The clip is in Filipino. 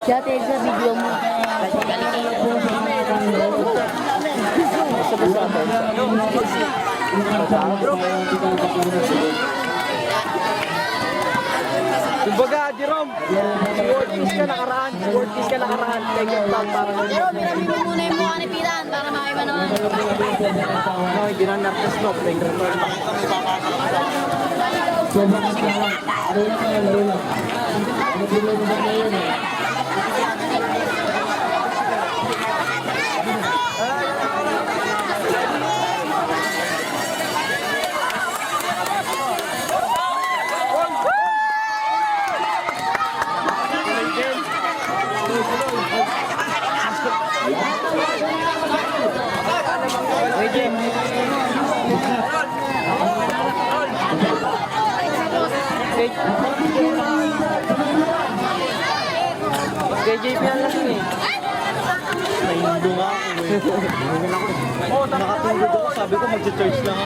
Dati sa video mo. Kumbaga, Jerome, workings ka nakaraan, kaya kita para Pero pinabili mo muna yung mukha ni Pitan para makaiba naman. okay, ginanap na stop, like return. Kay JP ang laki eh. Nahindo nga ako eh. Nakatulog ako, sabi ko mag-charge lang ako.